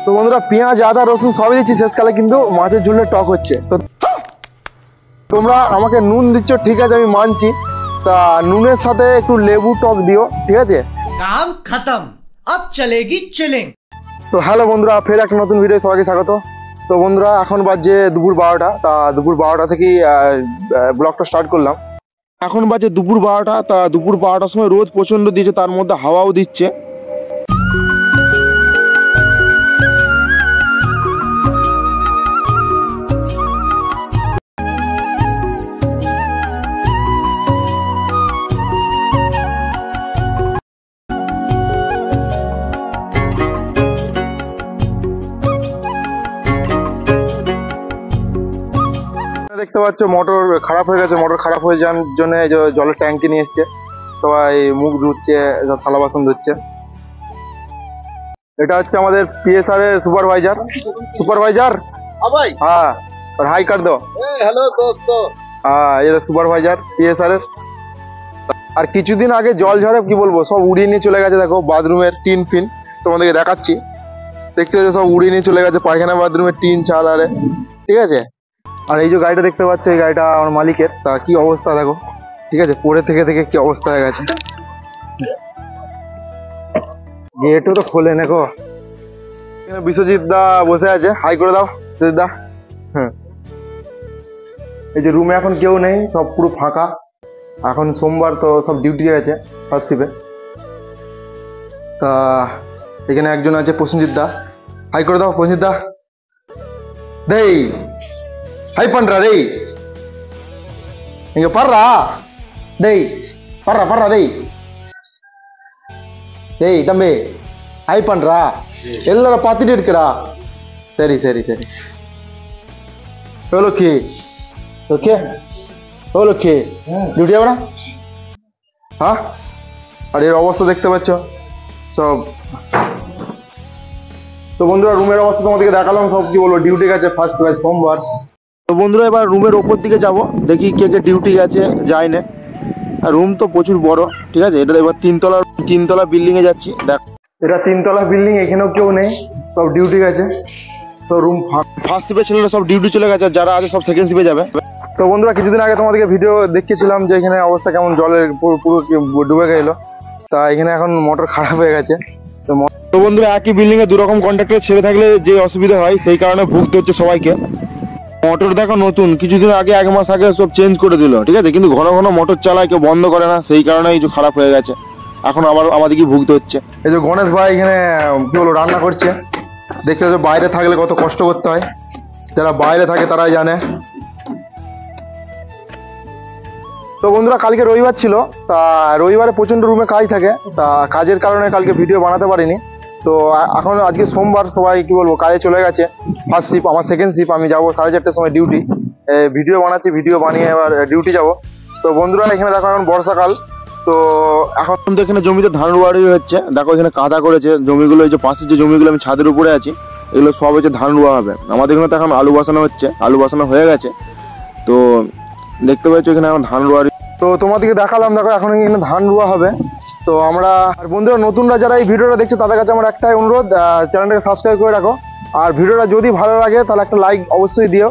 তো বন্ধুরা পেঁয়াজ আদা রসুন সবই দিচ্ছি শেষকালে, কিন্তু মাছের ঝোলের টক হচ্ছে। তো তোমরা আমাকে নুন দিচ্ছ ঠিক আছে, আমি মানছি, তা নুনের সাথে একটু লেবু টক দিও, ঠিক আছে? কাম খতম, আব চলেগি চিলিং। তো হ্যালো বন্ধুরা, ফের একটা নতুন ভিডিও সবাইকে স্বাগত। তো বন্ধুরা এখন বাজে দুপুর 12টা, তা দুপুর 12টা থেকেই ব্লগটা স্টার্ট করলাম। এখন বাজে দুপুর 12টা, তা দুপুর 12টার সময় রোদ প্রচণ্ড দিচ্ছে, তার মধ্যে হাওয়াও দিচ্ছে। দেখতে পাচ্ছ মোটর খারাপ হয়ে গেছে, মোটর খারাপ হয়ে যাওয়ার জন্য জলের ট্যাঙ্কি নিয়ে এসছে, সবাই মুখ ধুচ্ছে, থালা বাসন ধুচ্ছে। এটা হচ্ছে আমাদের পিএসআর এর সুপারভাইজার। হ্যাঁ, হাই কার দো। हेलो दोस्तों। হ্যাঁ, এটা সুপারভাইজার পিএসআর এর। আর কিছুদিন আগে জল ঝড়ে কি বলবো, সব উড়িয়ে নিয়ে চলে গেছে। দেখো বাথরুমের টিন ফিন তোমাদেরকে দেখাচ্ছি, দেখতে পাচ্ছ সব উড়িয়ে নিয়ে চলে গেছে, পায়খানা বাথরুমের টিন চাল আরে, ঠিক আছে? আর এই যে গাড়িটা দেখতে পাচ্ছ, এই গাড়িটা আমার মালিকের। তা কি অবস্থা দেখো, ঠিক আছে? পরে থেকে কি অবস্থা হয়ে গেছে। গেটও তো খোলে দেখো। বিশ্বজিৎ দা বসে আছে, হাই করে দাও বিশ্বজিৎ দা। হ্যাঁ, এই যে রুমে এখন কেউ নেই, সব পুরো ফাঁকা। এখন সোমবার তো সব ডিউটি গেছে ফার্স্ট শিফে। তা এখানে একজন আছে প্রসেনজিৎ দা, হাই করে দাও প্রসেনজিৎ দা। দেই ஹை பண்றா டேய், இங்க பாருடா டேய், பாருடா டேய், டேய் தம்பி ஹை பண்றா, எல்லாரும் பார்த்துட்டு இருக்கடா. சரி சரி சரி, ஓகே ওকে ওকে ডিউটি যাবে না? হ্যাঁ, আর এর অবস্থা দেখতে পাচ্ছ সব। তো বন্ধুরা রুমের অবস্থা তোমাদেরকে দেখালাম, সব কি বলবো, ডিউটি গেছে ফার্স্ট সোমবার। তো বন্ধুরা এবার রুমের ওপর দিকে যাব, দেখি কে কে ডিউটি গেছে যায় না। আর রুম তো প্রচুর বড়, ঠিক আছে? এটা এবার তিনতলা বিল্ডিং এ যাচ্ছি। দেখ, এটা তিনতলা বিল্ডিং, এখানেও কেউ নেই, সব ডিউটি গেছে। তো রুম ফার্স্ট শিপে ছেলেরা সব ডিউটি চলে গেছে, যারা আছে সব সেকেন্ড শিপে যাবে। তো বন্ধুরা কিছুদিন আগে তোমাদেরকে ভিডিও দেখিয়েছিলাম যে এখানে অবস্থা কেমন, জলের পুরো ডুবে গেল। তা এখানে এখন মোটর খারাপ হয়ে গেছে। তো বন্ধুরা একই বিল্ডিং এ দুরকম কন্ট্রাক্টর ছেড়ে থাকলে যে অসুবিধা হয়, সেই কারণে ভুগতে হচ্ছে সবাইকে। মোটর দেখো নতুন, কিছুদিন আগে 1 মাস আগে সব চেঞ্জ করে দিল, ঠিক আছে? কিন্তু ঘন ঘন মোটর চালায়, কেউ বন্ধ করে না, সেই কারণে এই যে খারাপ হয়ে গেছে। এখন আবার আমাদেরকে ভুগতে হচ্ছে। এই যে গণেশ ভাই এখানে কি বলো রান্না করছে, দেখতে পাচ্ছ। বাইরে থাকলে কত কষ্ট করতে হয়, যারা বাইরে থাকে তারাই জানে। তো বন্ধুরা কালকে রবিবার ছিল, তা রবিবারে প্রচণ্ড রুমে কাজ থাকে, তা কাজের কারণে কালকে ভিডিও বানাতে পারিনি। তো এখন আজকে সোমবার, সবাই কি বলবো কাজে চলে গেছে। ফার্স্ট শিফট, আমার সেকেন্ড শিফট, আমি যাবো 4:30টার সময় ডিউটি। ভিডিও বানাচ্ছি, ভিডিও বানিয়ে এবার ডিউটি যাব। তো বন্ধুরা এখানে দেখো এখন বর্ষাকাল, তো এখন তো এখানে জমিতে ধান রোয়ারি হচ্ছে। দেখো এখানে কাদা করেছে জমিগুলো, এই যে পাশের যে জমিগুলো আমি ছাদের উপরে আছি, এগুলো সব হচ্ছে ধান রোয়া হবে। আমাদের এখানে তো এখন আলু বসানো হচ্ছে, আলু বসানো হয়ে গেছে। তো দেখতে পাচ্ছ এখানে এখন ধান রোয়ারি। তো তোমাদেরকে দেখালাম, দেখো এখন এখানে ধান রোয়া হবে। তো আমরা আর বন্ধুরা নতুনরা যারা এই ভিডিওটা দেখছো তাদের কাছে আমার একটাই অনুরোধ, চ্যানেলটাকে সাবস্ক্রাইব করে রাখো। আর ভিডিওটা যদি ভালো লাগে তাহলে একটা লাইক অবশ্যই দিও।